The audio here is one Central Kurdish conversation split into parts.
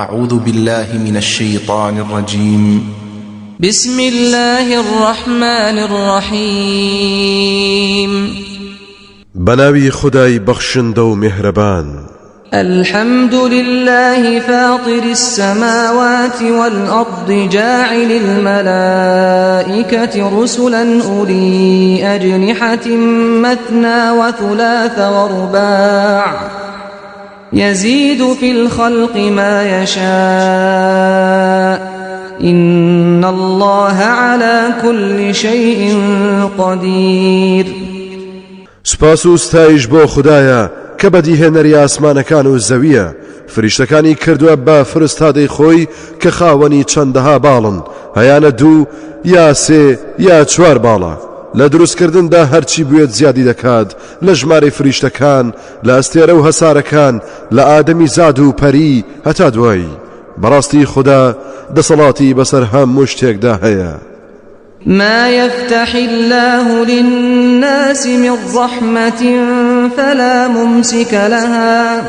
أعوذ بالله من الشيطان الرجيم. بسم الله الرحمن الرحيم. بناوي خداي بخشندو مهربان. الحمد لله فاطر السماوات والأرض جاعل الملائكة رسلا أولي أجنحة مثنى وثلاث ورباع يزيد في الخلق ما يشاء إن الله على كل شيء قدير. سپاس و ستایش بۆ خدایە کە بەدیهێنەری ئاسمانەکان و زەویە فریشتەکانی کردووە بە فرستادەی خۆی کە خاوەنی چەندەها باڵن هەیانە دوو یا سێ یا چوار باڵە لە دروستکردندا هەرچی بوێت زیادی دەکات لە ژمارەی فریشتەکان لە ئەستێرە و هەسارەکان لە ئادەمی زاد و پەری هەتا دوایی بەڕاستی خدا دەسەڵاتی بەسەر هەموو شتێکدا هەیە. ما يفتح الله للناس من رحمة فلا ممسك لها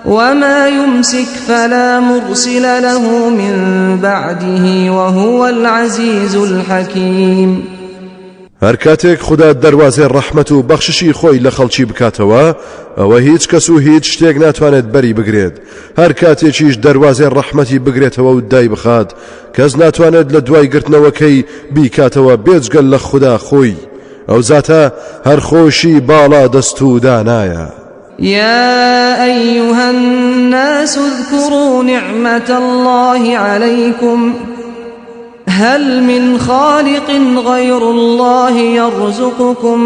وما يمسك فلا مرسل له من بعده وهو العزيز الحكيم. هەر کاتێک خدا دەروازێ ڕەحمەت و بەخششی خۆی لە خەڵکی بکاتەوە ئەوە هیچ کەس و هیچ شتێک ناتوانێت بەری بگرێت. هەر کاتێکیش دەروازێ ڕەحمەتی بگرێتەوە و دای بخات کەس ناتوانێت لە دوای گرتنەوەکەی بیکاتەوە بێجگەل لە خدا خۆی ئەو زاتە هەر خۆشی باڵا دەست و دانایە. يا أيها الناس اذكروا نعمة الله عليكم هل من خالق غير الله يرزقكم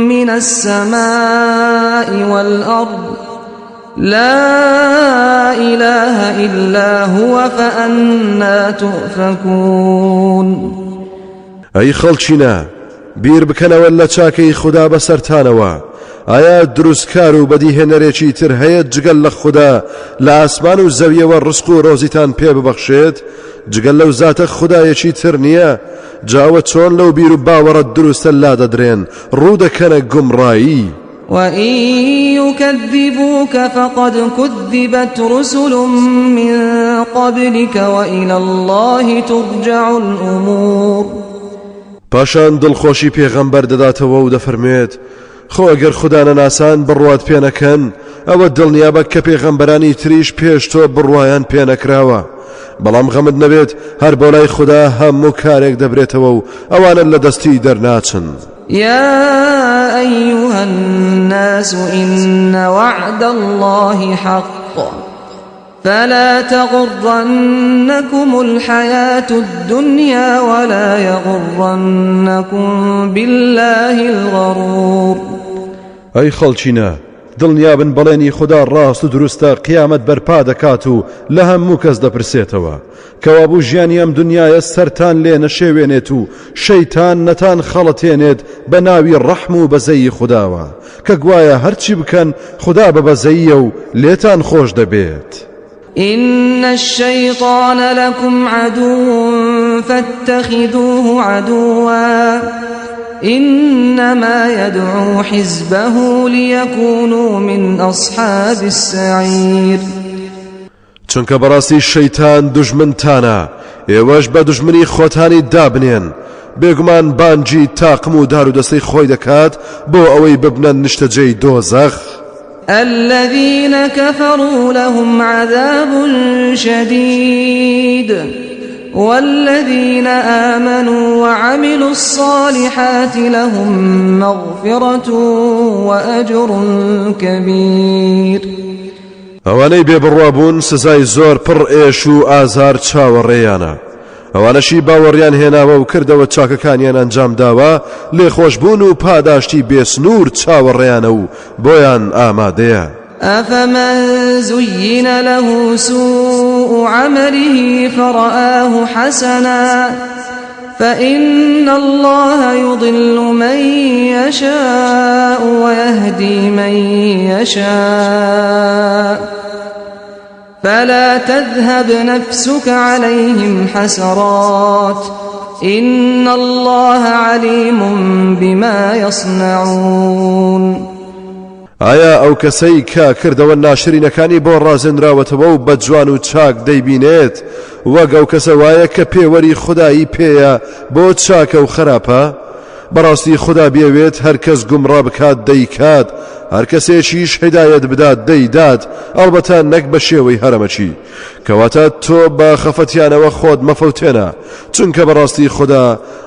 من السماء والأرض لا إله إلا هو فأنا تؤفكون. أي خەڵچینە بیر بکەنەوە لە چاکەی خدا بەسەرتانەوە ئایا دروستکار و بەدیهێنەرێکی تر هەیە جگەل لە خدا لە ئاسمان و زەویەوە ڕزق و ڕۆزیتان پێ ببەخشێت جگەل لەو زاتە خدایەکی تر نییە؟ جاوە چۆن لەو بیر و باوەڕەت دروستە لا دەدرێن ڕوو دەکەنە گومڕایی. وإن يكذبوك فقد كذبت رسل من قبلك وإلى الله ترجع الأمور. پاشان دڵخۆشی پێغەمبەر دەداتەوە و دەفەرمێت خۆ ئەگەر خدا نەناسان بڕوات پێ نەکەن ئەوە دڵنیابە کە پێغەمبەرانی تریش پێش تۆ بڕوایان پێ نەکراوە بەڵام غەمت نەبێت هەر بۆ لای خدا هەموو کارێک دەبرێتەوە و ئەوانە لە دەستی دەرناچن. يا أيها الناس إن وعد الله حق فلا تغرنكم الحياة الدنيا ولا يغرنكم بالله الغرور. أي خەڵچینە دڵنیابن بەڵێنی خدا ڕاست و دروستە قیامەت بەرپا دەکات و لە هەموو کەس دەپرسێتەوە کەوا بوو ژیانی ئەم دنیایە سەرتان لێ نەشێوێنێت و شەیتان نەتان خەڵەتێنێت بە ناوی ڕەحم و بەزەیی خداوە کە گوایە هەرچی بکەن خدا بە بەزەییە و لێتان خۆش دەبێت. إن الشيطان لكم عدو فاتخذوه عدوا إنما يدعو حزبه ليكونوا من أصحاب السعير. چونکە بەڕاستی شەیتان دوژمنتانە ئێوەش بە دوژمنی خۆتانی دابنێن بێگومان بانجی تاقم و دار و دەستەی خۆی دەکات بۆ ئەوەی ببنەن نیشتەجێی دۆزەخ. الذين كفروا لهم عذاب شديد والذين آمنوا وعملوا الصالحات لهم مغفرة وأجر كبير. ئەوانەی بێبڕوابوون سزای زۆر پڕ ئێش و ئازار چاوەڕێیانە ئەوانەشی باوەڕیان هێناوە و کردەوە چاکەکانیان ئەنجام داوە لێخۆشبوون و پاداشتی بێسنوور چاوەڕێیانە و بۆیان ئامادەیە. أفمن زين له سوء عمله فرآه حسنا فإن الله يضل من يشاء ويهدي من يشاء فلا تذهب نفسك عليهم حسرات إن الله عليم بما يصنعون. ئایا ئەو کەسەی کە کردەوە ناشرینەکانی بۆ ڕازێنراوەتەوە و بە جوان و چاک دەیبینێت وەک ئەو کەسە وایە کە پێوەری خودایی پێیە بۆ چاکە و خراپە؟ بەڕاستی خوددا بێوێت هەر کەس گومڕا بکات دەیکات، هەر کەسێکیش هیدایەت بدات دەیدات، ئەڵبەتە نەک بە شێوەی هەرەمەچی، کەواتە تۆ بە خەفەتیانەوە خۆت مەفەوتێنە، چونکە بەڕاستی خوددا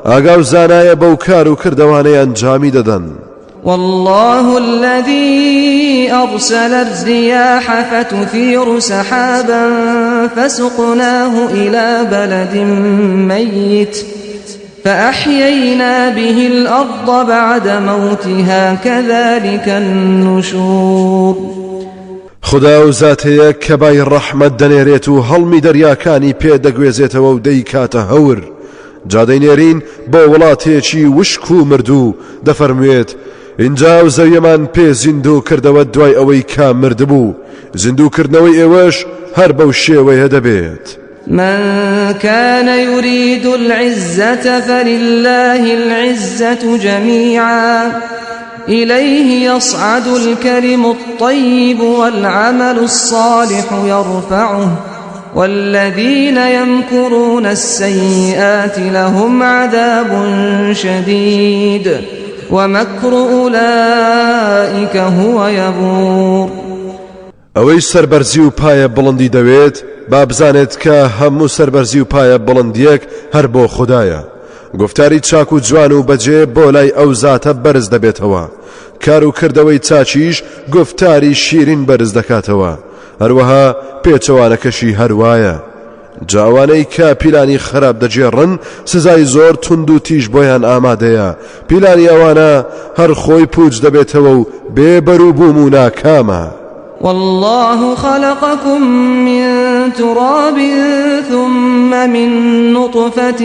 ئاگا و زانایە بەو کار و کردەوانەی ئەنجامی دەدەن. والله الذي أرسل الرياح فتثير سحابا فسقناه إلى بلد ميت فأحيينا به الأرض بعد موتها كذلك النشور. خدا و زاتەیە کە بای ڕەحمەت دەنێرێت و هەڵمی دەریاکانی پێدەگوێزێتەوە و دەیکاتە هەور، جادەینێرین بۆ وڵاتێکی وشک و مردوو، دەفەرموێت اینجا و زەویەمان پێ زیندوو کردەوە دوای ئەوەی کا مردبوو، زیندووکردنەوەی ئێوەش هەر بەو شێوەیە دەبێت. من كان يريد العزة فلله العزة جميعا إليه يصعد الكلم الطيب والعمل الصالح يرفعه والذين يمكرون السيئات لهم عذاب شديد ومكر أولئك هو يبور. ئەوەی سەربەرزی و پایە بڵندی دەوێت با بزانێت کە هەموو سەربەرزی و پایە بڵندیەک هەر بۆ خوددایە. گفتاری چاک و جوان و بەجێ بۆ لای ئەو زاتە بەرز دەبێتەوە، کار و کردەوەی چاچیش گفتاری شیرین بەرز دەکاتەوە، هەروەها پێچەوانەکەشی هەروایە. جاوانەی کە پیلانی خراپ دەجێڕن سزای زۆر تند و تیژ بۆیان ئامادەیە، پیلانی ئەوانە هەر خۆی پوچ دەبێتەوە و بێبەروو بووم و ناکامە. والله خلقكم من تراب ثم من نطفة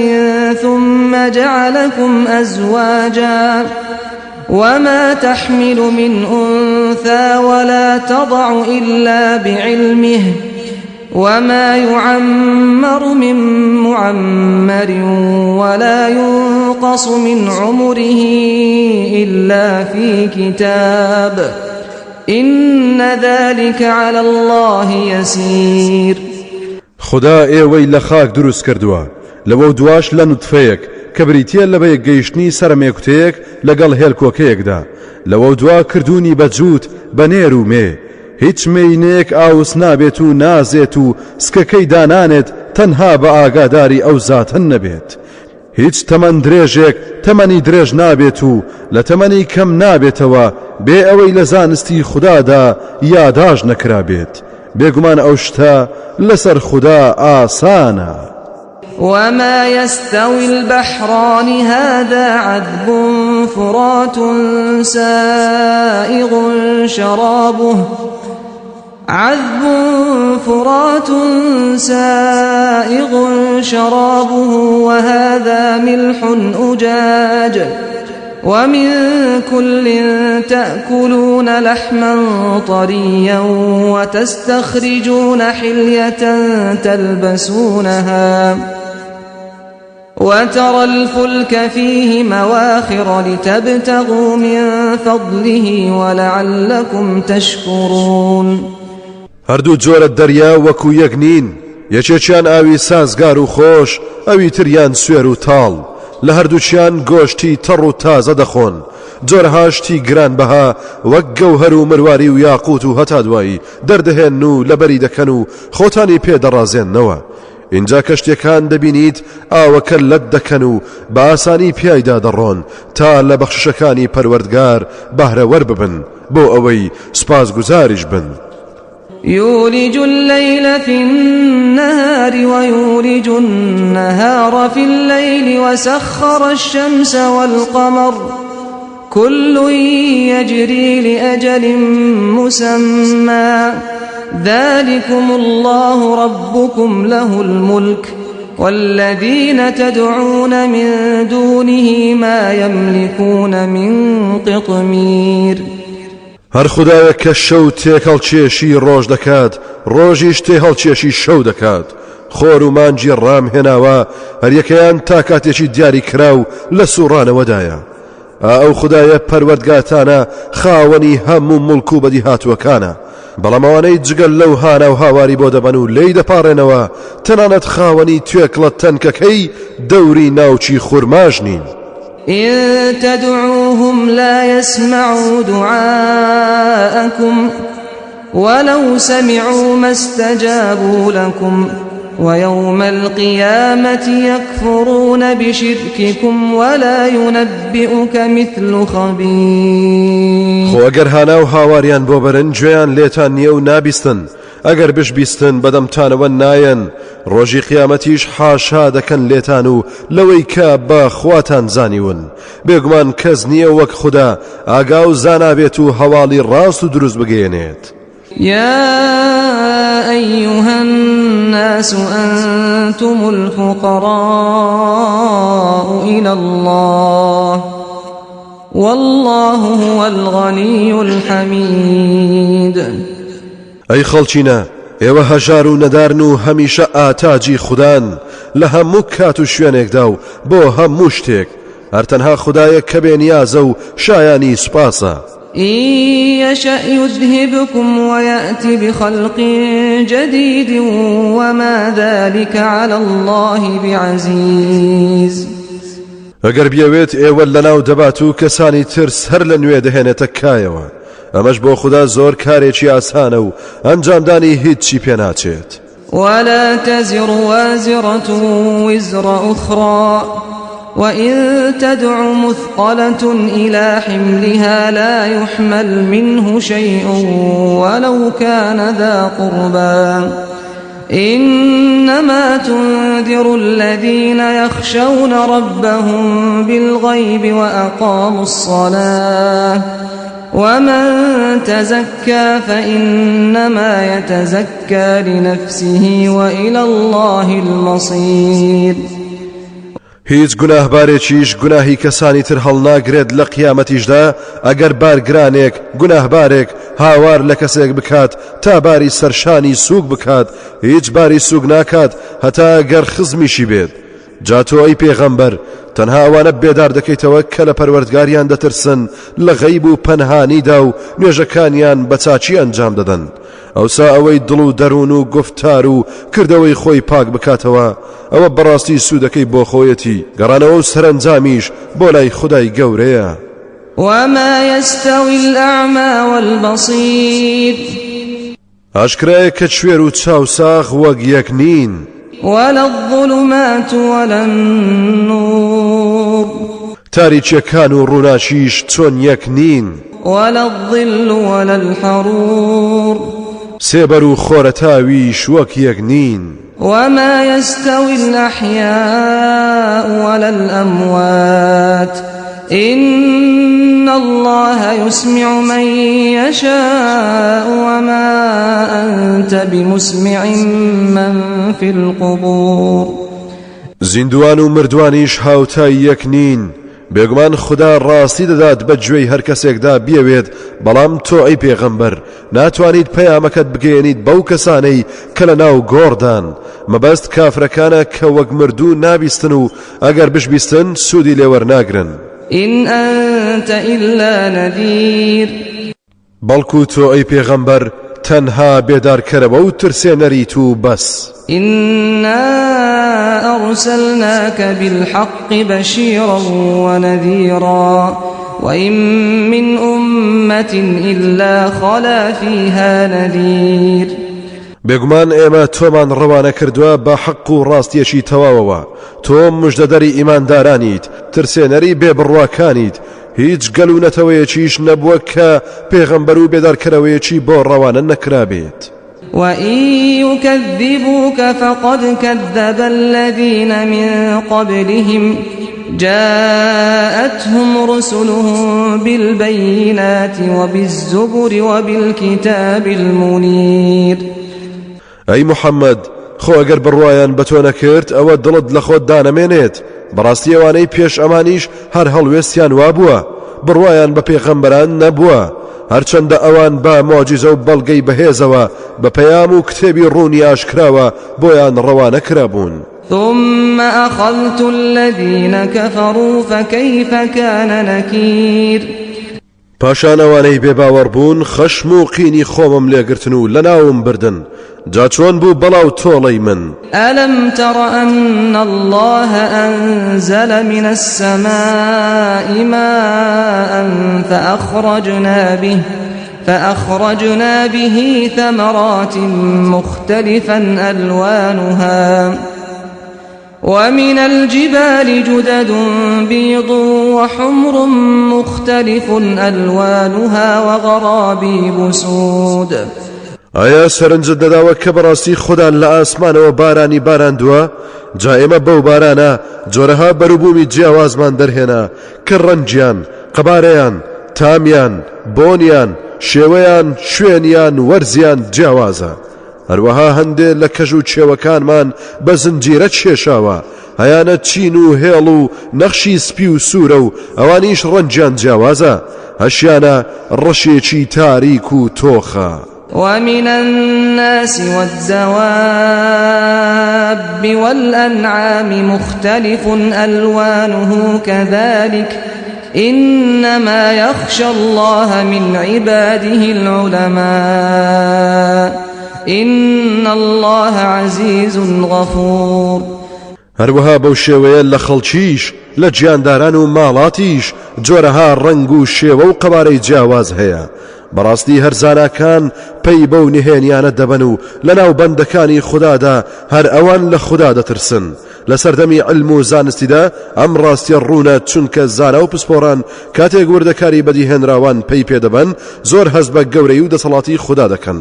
ثم جعلكم أزواجا وما تحمل من أنثى ولا تضع إلا بعلمه وما يعمر من معمر ولا ينقص من عمره إلا في كتاب إن ذلك على الله يسير. خدا ئێوەی لە خاک دروست کردووە، لەوە دواش لە نوتفەیەک کە بریتە لە بە یەکگەیشتنی سەرمێکوتەیەک لەگەڵ هێلکۆکەیەکدا، لەوە دوا کردوونی بەجووت بە نێر و مێ، هیچ مێینەیەک ئاوس نابێت و نازێت و سکەکەی دانانێت تەنها بە ئاگاداری ئەو زاتن نەبێت. هیچ تەمەن درێژێک تەمەنی درێژ نابێت و لە تەمەنی کەم نابێتەوە بێ ئەوەی لە زانستی خوددادا یاداش نەکرابێت. بێگومان ئەو شتە لەسەر خوددا ئاسانە. وما يستوي البحران هذا عذب فرات سائغ شرابه وهذا ملح أجاج ومن كل تأكلون لحما طريا وتستخرجون حلية تلبسونها وترى الفلك فيه مواخر لتبتغوا من فضله ولعلكم تشكرون. هەردوو جۆرە دەریا وەکو یەک نین، یەکێکیان ئاوی سازگار و خۆش، ئەوی تریان سوێر و تاڵ، لە هەردووچیان گۆشتی تەڕ و تازە دەخۆن، جۆرەهاشتی گرانبەها وەک گەوهەر و مرواری و یاقوت و هەتا دوایی دەردەهێن و لەبەری دەکەن و خۆتانی پێدەڕازێننەوە. اینجا کەشتەکان دەبینیت ئاوەکە لەت دەکەن و بە ئاسانی پیایدا دەڕۆن تا لە بەخشەکانی پەروەردگار بەهرەوەر ببن بۆ ئەوەی سپاسگوزاریش بن. يولج الليل في النهار ويولج النهار في الليل وسخر الشمس والقمر كل يجري لأجل مسمى ذلكم الله ربكم له الملك والذين تدعون من دونه ما يملكون من قطمير. هەر خدایە کە شەو تێکەڵکێشی ڕۆژ دەکات، ڕۆژیش تێهەڵکێشی شەو دەکات، خۆر و مانجی ڕام هێناوە، هەر یەکەیان تا کاتێکی دیاری کراو لە سوڕانەوەدایە. ئەو خودایە پەروەردگاتانە خاوەنی هەموو مڵک و بەدیهاتووەکانە بەڵام ئەوانەی جگەل لەو هانە و هاواری بۆ دەبەن و لێی دەپاڕێنەوە تەنانەت خاوەنی توێکڵە تەنکەکەی دەوری ناوچی خورماژ نین. إن تدعوهم لا يسمعوا دعاءكم ولو سمعوا ما استجابوا لكم ويوم القيامة يكفرون بشرككم ولا ينبئك مثل خبير. خۆ ئەگەر هانا و هاواریان بۆ بەرن گوێیان لێتان نییە و نابیستن ئەگەر بشبیستن بەدەمتانەوە نایەن ڕۆژی قیامەتیش حاشا دەکەن لێتان و لەوەی کە بە خواتان زانیون بێگومان کەس نییە وەک خوددا ئاگا و زانابێت و هەواڵی ڕاست و دروست بگەێنێت. يا أيها الناس أنتم الفقراء إلى الله والله هو الغني الحميد. ئەی خەڵچینە ئێوە هەژار و نەدارن و هەمیشە ئاتاجی خوددان لە هەموو کات و شوێنێکدا و بۆ هەموو شتێک هەرتەنها خوددایە کە بێنیازە و شایانی سوپاسە. إن يشأ يذهبكم ويأتي بخلق جديد وما ذلك على الله بعزيز. ئەگەر بیەوێت ئێوە لەناو دەبات و کەسانی ترس هەر لە نوێ دەهێنێتە کایەوە ئەمەش بۆ خوددا زۆر کارێکی ئاسانە و ئەنجامدانی هیچی پێناچێت. ولا تزر وازرة وزر أخرى وإن تدع مثقلة إلى حملها لا يحمل منه شيء ولو كان ذا قربى إنما تنذر الذين يخشون ربهم بالغيب وأقاموا الصلاة ومن تزكى فإنما يتزكى لنفسه وإلى الله المصير. هیچ گوناهبارێکیش گوناهی کەسانی تر هەڵناگرێت لە قیامەتیشدا ئەگەر بارگرانێک گوناهبارێک هاوار لە کەسێک بکات تا باری سەرشانی سووک بکات هیچ باری سووک ناکات هەتا ئەگەر خزمیشی بێت. جا تۆ ئەی پێغەمبەر تەنها ئەوانە بێدار دەکەیتەوە کە لە پەروەردگاریان دەترسن لە غەیب و پەنهانیدا و نوێژەکانیان بە چاچی ئەنجام دەدەن ئەوسا ئەوەی دڵ و دەروون و گفتار و کردەوەی خۆی پاک بکاتەوە ئەوە بەڕاستی سوودەکەی بۆ خۆیەتی گەڕانەوە و سەرنجامیش بۆ لای خودای گەورەیە. وما يستوي الأعمى والبصير ئاشکرایە کە کوێر و چاوساغ وەک یەک نین ولا الظلمات ولا النور تاریچیەکان و ڕووناچیش چۆن یەک نین ولا الظل ولا الحرور سێبەر و خۆرەتاویش وەک یەک نین. وما يستوي الأحياء ولا الأموات إن الله يسمع من يشاء وما أنت بمسمع من في القبور. زیندوان و مردوانیش هاوتای یەک نین بێگومان خوددا ڕاستی دەدات بە گوێی هەر کەسێکدا بیەوێت بەڵام تۆ ئەی پێغەمبەر ناتوانیت پەیامەکەت بگەێنیت بەو کەسانەی کە لە ناو گۆڕدان مەبەست کافرەکانە کە وەک مردوو نابیستن و ئەگەر بشبیستن سوودی لێوەرناگرن. إن أنت إلا نذير بەڵکو تۆ ئەی پێغەمبەر تەنها بێدارکەرەوە و ترسێنەریت و بەس. إنا أرسلناك بالحق بشيرا ونذيرا وإن من أمة إلا خلا فيها نذير. بێگومان ئێمە تۆمان ڕەوانە کردووە بە حەق و ڕاستیەکی تەواوەوە تۆ موژدەدەری ئیماندارانیت ترسێنەری بێبڕواکانیت هیچ گەل و نەتەوەیەکیش نەبووە کە پێغەمبەر و بێدارکەرەوەیەکی بۆ ڕەوانە نەکرابێت. وإن يكذبوك فقد كذب الذين من قبلهم جاءتهم رسلهم بالبينات وبالزبر وبالكتاب المنير. ئەی محەممەد خۆ ئەگەر بڕوایان بە تۆ نەکرد ئەوە دڵت لە خۆت دانەمێنێت بەڕاستی ئەوانەی پێش ئەمانیش هەر هەڵوێستیان وابووە بڕوایان بە پێغەمبەران نەبووە هەرچەندە ئەوان بە مۆجیزە و بەڵگەی بەهێزەوە بە پەیام و کتێبی ڕوونی ئاشکراوە بۆیان ڕەوانە کرابوون. ثم أخذت الذين كفروا فكيف كان نكير پاشان ئەوانەی بێباوەڕ بوون خەشم و قینی خۆمم لێگرتن و لەناوم بردن جا چۆن بوو بەڵاو تۆڵەی من ألم تر أن الله أنزل من السماء ماء فأخرجنا به ثمرات مختلفا ألوانها ومن الجبال جدد بيض وحمر مختلف ألوانها وغرابيب سود ئایا سەرنجت دەداوە کە بەڕاستی خوددان لە ئاسمانەوە بارانی باراندووە جا ئێمە بەو بارانە جۆرەها بەروبوومی جیاوازمان دەرهێنا کە ڕەنگیان قەبارەیان تامیان بۆنیان شێوەیان شوێنیان وەرزیان جیاوازە هەروەها هەندێ لە کەژ و چێوەکانمان بە زنجیرە چێشاوە هەیانە چین و هێڵ و نەخشی سپی و سوورە و ئەوانیش ڕەنگیان جیاوازە هەشیانە ڕەشێکی تاریک و تۆخە ومن الناس والدواب والأنعام مختلف ألوانه كذلك إنما يخشى الله من عباده العلماء إن الله عزيز غفور هەروەها بەو شێوەیە لە خەڵکیش لە گیانداران و ماڵاتیش جۆرەها ڕەنگ و شێوە و قەبارەی جیاواز هەیە بەڕاستی هەرزانەکان پەی بەو نهێنیانە دەبن و لەناو بەندەکانی خوددادا هەر ئەوان لە خوددا دەترسن لە سەردەمی علم و زانستیدا ئەم ڕاستیە ڕوونە چونکە زانە و پسپۆڕان کاتێک وردەکاری بەدیهێنراوان پەی پێدەبن زۆر هەست بە گەورەی و دەسەڵاتی خوددا دەکەن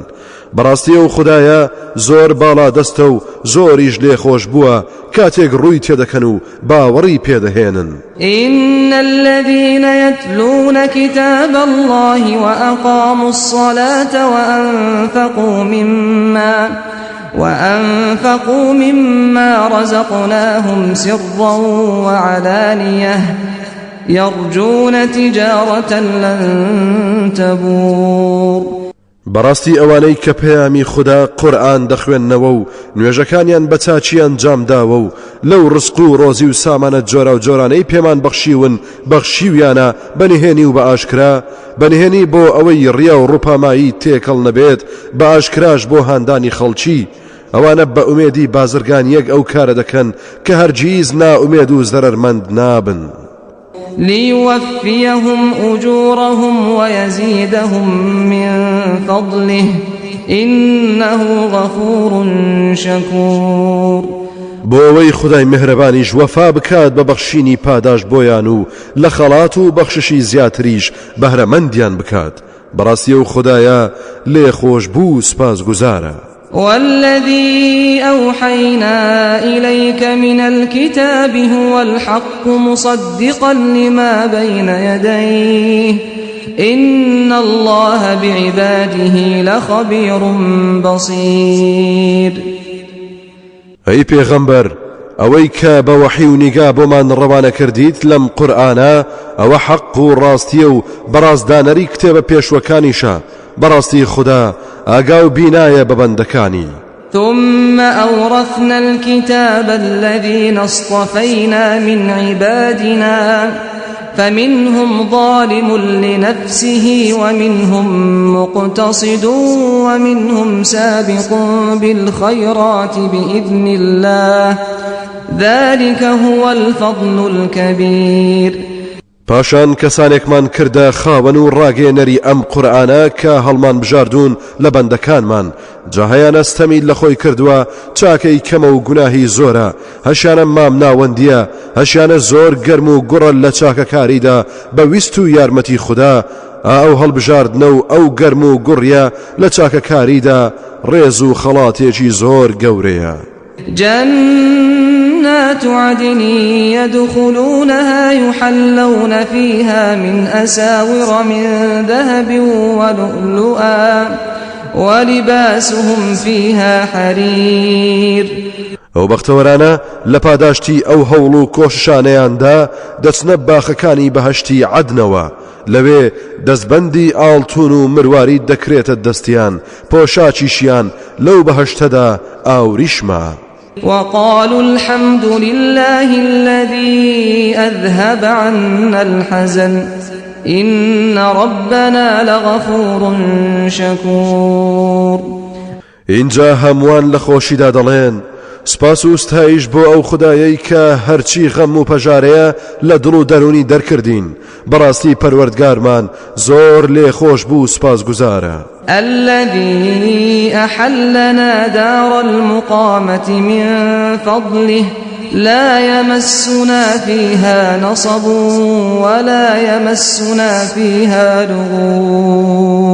بەڕاستی ئەو خوددایە زۆر باڵا دەستە و زۆریش لێخۆش بووە کاتێک ڕووی تێدەکەن و باوەڕی پێدەهێنن إن الذين يتلون كتاب الله وأقاموا الصلاة وأنفقوا مما رزقناهم سرا وعلانية يرجون تجارة لن تبور بەڕاستی ئەوانەی کە پەیامی خوددا قورئان دەخوێننەوە و نوێژەکانیان بە چاچی ئەنجامداوە و لەو ڕزق و ڕۆزی و سامانە جۆرە و جۆرانەی پێمان بەخشیون بەخشیویانە بەنهێنی و بە ئاشکرا بەنهێنی بۆ ئەوەی ڕیا و ڕووپامایی تێکەڵ نەبێت بە ئاشکراش بۆ هاندانی خەڵکی ئەوانە بە ئومێدی بازرگان یەک ئەو کارە دەکەن کە هەرگیز نائومێد و زەرەرمەند نابن ليوفيهم أجورهم ويزيدهم من فضله إنه غفور شكور بۆ ئەوەی خودای مهرەبانیش وەفا بکات بە بەخشینی پاداش بۆیان و لە خەڵات و بەخششی زیاتریش بەهرەمەندیان بکات بەڕاستی ئەو خودایە لێخۆش بوو سپاسگوزارە والذي أوحينا إليك من الكتاب هو الحق مصدقا لما بين يديه إن الله بعباده لخبير بصير أي پیغمبر ئەوەی کە بە وەحی و نیگا بۆمان ڕەوانە کردیت لەم قورئانە ئەوە حەق و ڕاستیە و بەڕازدانەری کتێبە پێشوەکانیشە بەڕاستی خوددا ئاگا و بینایە بە بەندەکانی ثم أورثنا الكتاب الذين اصطفينا من عبادنا فمنهم ظالم لنفسه ومنهم مقتصد ومنهم سابق بالخيرات بإذن الله ذلك هو الفضل الكبير پاشان کەسانێکمان کردە خاوەن و ڕاگەێنەری ئەم قورئانە کە هەڵمان بژاردوون لە بەندەکانمان جا هەیانە ستەمی لە خۆی کردووە چاکەی کەمە و گوناهی زۆرە هەشیانە مام ناوەندیە هەشیانە زۆر گەرم و گوڕە لە چاکەکاریدا بە ویست و یارمەتی خوددا ئەو هەڵبژاردنە و ئەو گەرم و گوڕیە لە چاکەکاریدا ڕێز و خەڵاتێکی زۆر گەورەیە جنات عدن يدخلونها يحلون فيها من أساور من ذهب ولؤلؤا ولباسهم فيها حرير ئەو بەختەوەرانە لە پاداشتی ئەو هەوڵ و کۆششانەیاندا دەچنە باخەکانی بەهەشتی عەدنەوە لەوێ دەستبەندی ئاڵتون و مرواری دەکرێتە دەستیان پۆشاکیشیان لەو بەهەشتەدا ئاوریشمە وقالوا الحمد لله الذي أذهب عنا الحزن إن ربنا لغفور شكور. اینجا هەمووان لە خۆشیدا دەڵێن سپاس و ستایش بۆ ئەو خودایەی کە هەرچی غەم و پەژارەیە لە دڵ و دەرونی دەرکردین بەڕاستی پەروەردگارمان زۆر لێخۆش بوو سپاسگوزارە. الذي أحلنا دار المقامة من فضله لا يمسنا فيها نصب ولا يمسنا فيها لغوب.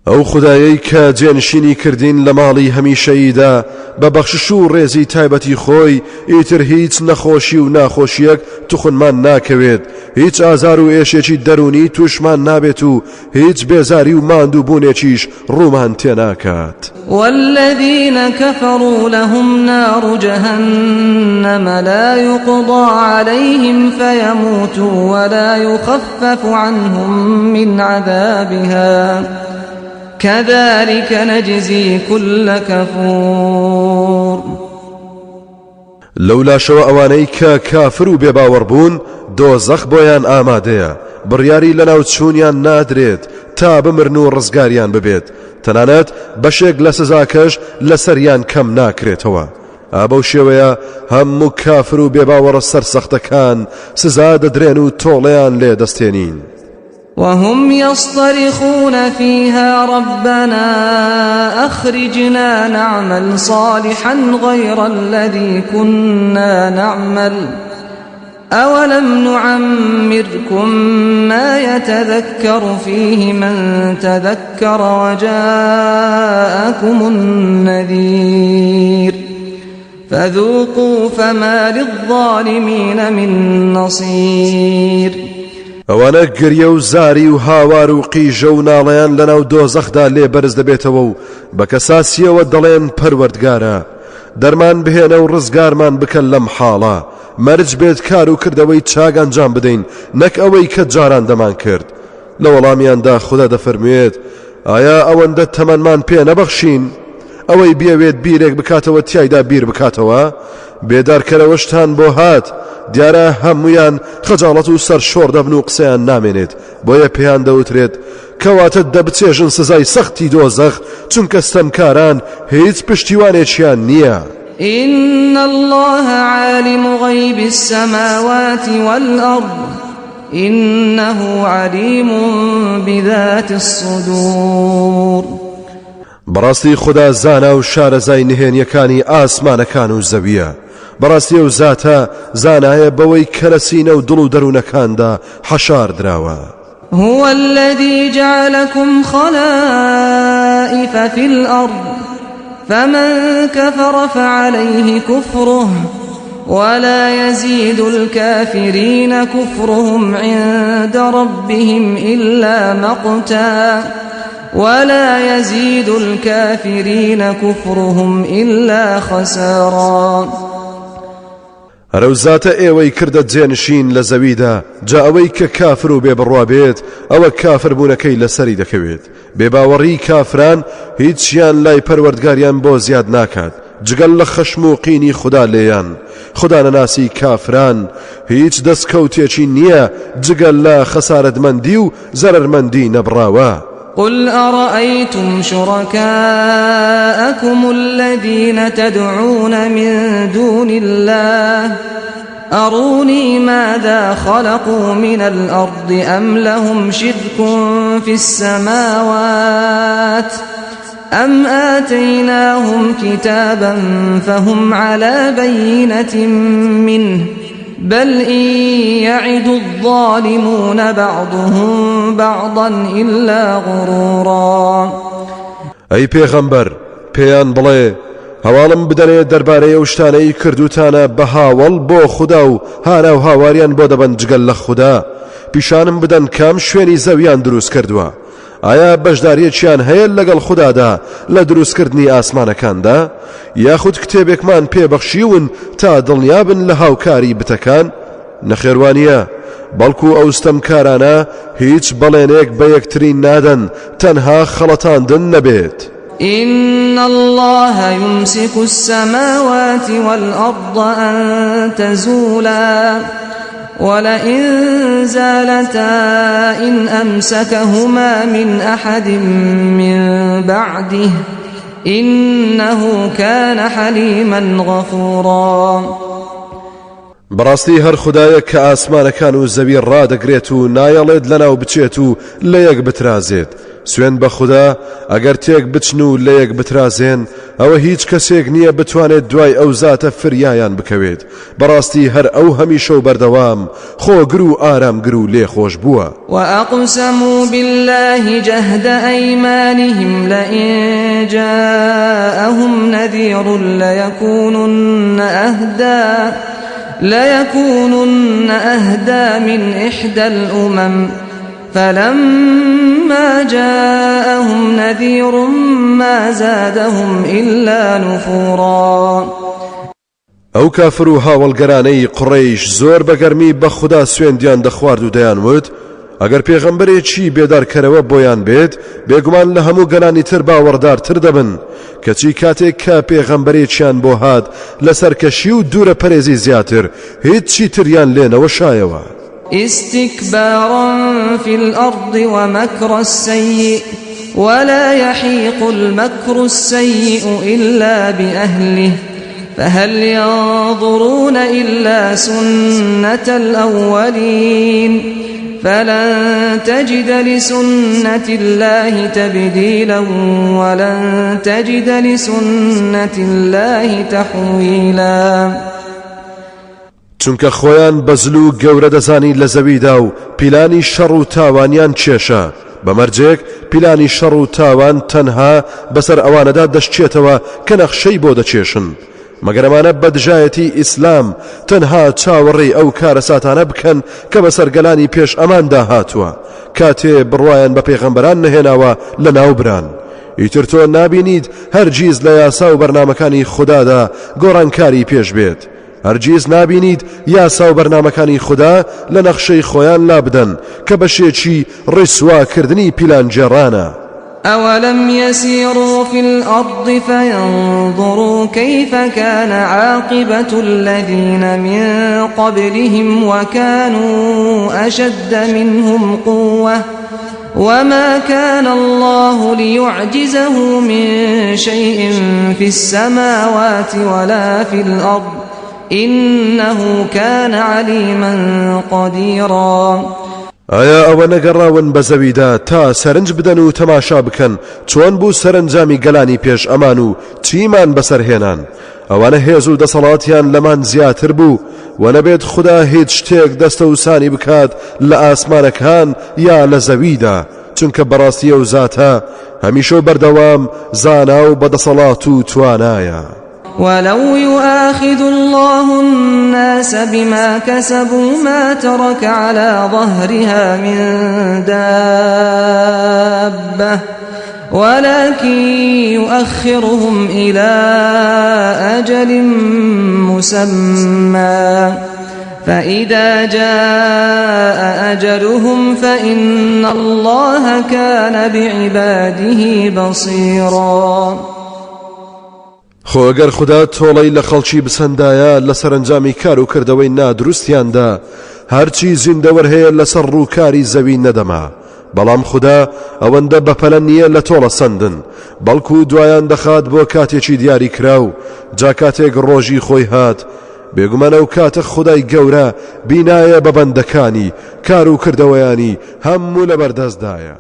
ئەو خودایەی کە جێنشینی کردین لە ماڵی هەمیشەییدا بە بەخشش و ڕێزی تایبەتی خۆی ئیتر هیچ نەخۆشی و ناخۆشیەک توخنمان ناکەوێت هیچ ئازار و ئێشێکی دەرونی توشمان نابێت و هیچ بێزاری و ماندوو بوونێکیش ڕوومان تێناکات. والذين كفروا لهم نار جهنم لا يقضى عليهم فيموتوا ولا يخفف عنهم من عذابها كذلك نجزي كل كفور. لولا شو ئەوانەی کە کافر و بێباوەڕ بوون دۆزەخ بۆیان ئامادەیە بڕیاری لەناو چوونیان نادرێت تا بمرن و ڕزگاریان ببێت تەنانەت بەشێک لە سزاکەش لەسەریان کەم ناکرێتەوە. ئابەو شێوەیە هەموو کافر و بێباوەڕە سەرسەختەکان سزا دەدرێن و تۆڵەیان لێ دەستێنین. وهم يصطرخون فيها ربنا أخرجنا نعمل صالحا غير الذي كنا نعمل أولم نعمركم ما يتذكر فيه من تذكر وجاءكم النذير فذوقوا فما للظالمين من نصير. ئەوانە گریە و زاری و هاوار و قیژە و ناڵەیان لەناو دۆزەخدا لێ بەرز دەبێتەوە و بە کەساسیەوە دەڵێن پەروەردگارە دەرمان بهێنە و ڕزگارمان بکەن لەم حاڵە مەرج بێت کار و کردەوەی چاک ئەنجام بدەین نەک ئەوەی کە جاران دەمان کرد. لە وەڵامیاندا خوددا دەفەرموێت ئایا ئەوەندە تەمەنمان پێ نەبەخشین ئەوەی بێوێت بیرێک بکاتەوە تیایدا بیر بکاتەوە بێدارکەرەوەشتان بۆ هات دیارە هەمویان خەجاڵەت و سەر شۆڕ دەبن و قسەیان نامێنێت بۆیە پێیان دەوترێت کەواتە دەبچێژن سزای سەختی دۆزەخ چونکە ستەمکاران هیچ پشتیوانێکیان نییە. إن الله عالم غيب السماوات والأرض إنه عليم بذات الصدور. بەڕاستی خوددا زانا و شارەزای نهێنیەکانی ئاسمانەکان و زەویە بەڕاستی ئەو زاتە زانایە بەوەی کە لە سینە و دڵ و دەروونەکاندا حەشار دراوە. هو الذي جعلكم خلائف في الأرض فمن كفر فعليه كفره ولا يزيد الكافرين كفرهم عند ربهم إلا مقتا ولا يزيد الكافرين كفرهم إلا خسارا. هەرەو زاتە ئێوەی کردە جێنشین لە زەویدا جا ئەوەی کە کافر و بێبڕوا بێت ئەوە کافر بوونەکەی لەسەری دەکەوێت. بێباوەڕی کافران هیچیان لای پەروەردگاریان بۆ زیاد ناکات جگەل لە خەشم و قینی خوددا لێیان. خوددا نەناسی کافران هیچ دەستکەوتێکی نییە جگەل لە خەسارەتمەندی و زەرەرمەندی نەبڕاوە. قل أرأيتم شركاءكم الذين تدعون من دون الله أروني ماذا خلقوا من الأرض أم لهم شرك في السماوات أم آتيناهم كتابا فهم على بينة منه بل إن يعد الظالمون بعضهم بعضا إلا غرورا. أي پیغمبر پیان بڵێ هەواڵم بدەنێ دەربارەی ئەو شتانەی کردوتانە بە هاوڵ بۆ خوددا و هانا و هاواریان بۆ دەبەن جگەل لە خوددا پیشانم بدەن کام شوێنی زەویان دروست کردووە ئایا بەشداریەکیان هەیە لەگەڵ خوددادا لە دروستکردنی ئاسمانەکاندا یاخود کتێبێکمان پێبەخشیون تا دڵنیابن لە هاوکاری بتەکان نەخێوانیە بەڵکو ئەو ستەمکارانە هیچ بەڵێنێک بە یەکتری نادەن تەنها خەڵەتاندن نەبێت. إن الله يمسك السماوات والأرض أن تزولا ولئن زالتا إن أمسكهما من أحد من بعده إنه كان حليما غفورا. بەڕاستی هەر خوددایە کە ئاسمانەکان و زەوی ڕادەگرێت و نایەڵێت لەناو بچێت و لە یەک بترازێت. سوێن بە خوددا ئەگەر تێک بچن و لە یەک بترازێن ئەوە هیچ کەسێک نییە بتوانێت دوای ئەو زاتە فریایان بکەوێت. بەڕاستی هەر ئەو هەمیشە و بەردەوام خۆگر و ئارامگر و لێخۆش بووە. وأقسموا بالله جهد أيمانهم لئن جاءهم نذير ليكونن أهدى من إحدى الأمم فلما جاءهم نذير ما زادهم إلا نفورا. ئەو کافر و هاوڵگەرانەی قڕەیش زۆر بەگەرمی بە خوددا سوێندیان دەخوارد و دەیانوت ئەگەر پێغەمبەرێکی بێدارکەرەوە بۆیان بێت بێگومان لە هەموو گەلانی تر باوەڕدارتر دەبن کەچی کاتێک کە پێغەمبەرێکیان بۆ هات لەسەر کەشی و دوورە پەرێزی زیاتر هیچی تریان لێنەوە شایەوە. استكبارا في الأرض ومكر السيء ولا يحيق المكر السيء إلا بأهله فهل ينظرون إلا سنة الأولين فلن تجد لسنة الله تبديلا ولن تجد لسنة الله تحويلا. چونکە خۆیان بەزل و گەورە دەزانی لە زەویدا و پیلانی شەڕ و تاوانیان چێشە بەمەرجێک پیلانی شەڕ و تاوان تەنها بەسەر ئەوانەدا دەشتێتەوە کە نەخشەی بۆ دەچێشن مەگەر ئەمانە بەدژایەتی ئیسلام تەنها چاوەڕێی ئەو کارە ساتانە بکەن کە بەسەر گەلانی پێش ئەماندا هاتووە کاتێ بڕوایان بە پێغەمبەران نەهێناوە لە ناوبران. ئیتر تۆ نابینیت هەرگیز لە یاسا و بەرنامەکانی خوددادا گۆڕانکاری پێش بێت. هەرگیز نابینیت یاسا و بەرنامەکانی خوددا لە نەخشەی خۆیان لابدەن کە بەشێکی ڕیسواکردنی پیلانجێڕانە. أولم يسيروا في الأرض فينظروا كيف كان عاقبة الذين من قبلهم وكانوا أشد منهم قوة وما كان الله ليعجزه من شيء في السماوات ولا في الأرض إنه كان عليما قديرا. ئایا ئەوە نەگەڕاون بە زەویدا تا سەرنج بدەن و تەماشا بکەن چۆن بوو سەرنجامی گەلانی پێش ئەمان و چیمان بەسەرهێنان؟ ئەوانە هێز و دەسەڵاتیان لەمان زیاتر بوو و نەبێت خوددا هیچ شتێک دەستە و سانی بکات لە ئاسمانەکان یا لە زەویدا چونکە بەڕاستی ئەو زاتە هەمیشە بەردەوام زانا و بەدەسەڵات و توانایە. ولو يؤاخذ الله الناس بما كسبوا ما ترك على ظهرها من دابة ولكن يؤخرهم إلى أجل مسمى فإذا جاء أجلهم فإن الله كان بعباده بصيرا. خۆ ئەگەر خوددا تۆڵەی لە خەڵکی بسەندایە لە سەرنجامی کار و کردەوەی نادروستیاندا هەرچی زیندەوەر هەیە لەسەر ڕووکاری زەوی نەدەما بەڵام خوددا ئەوەندە بەپەلە نییە لە تۆڵە سندن بەڵکو دوایان دەخات بۆ کاتێکی دیاری کراو جا کاتێک ڕۆژی خۆی هات بێگومانە و کاتە خودای گەورە بینایە بە بەندەکانی کار و کردەوەیانی هەموو لە بەردەستدایە.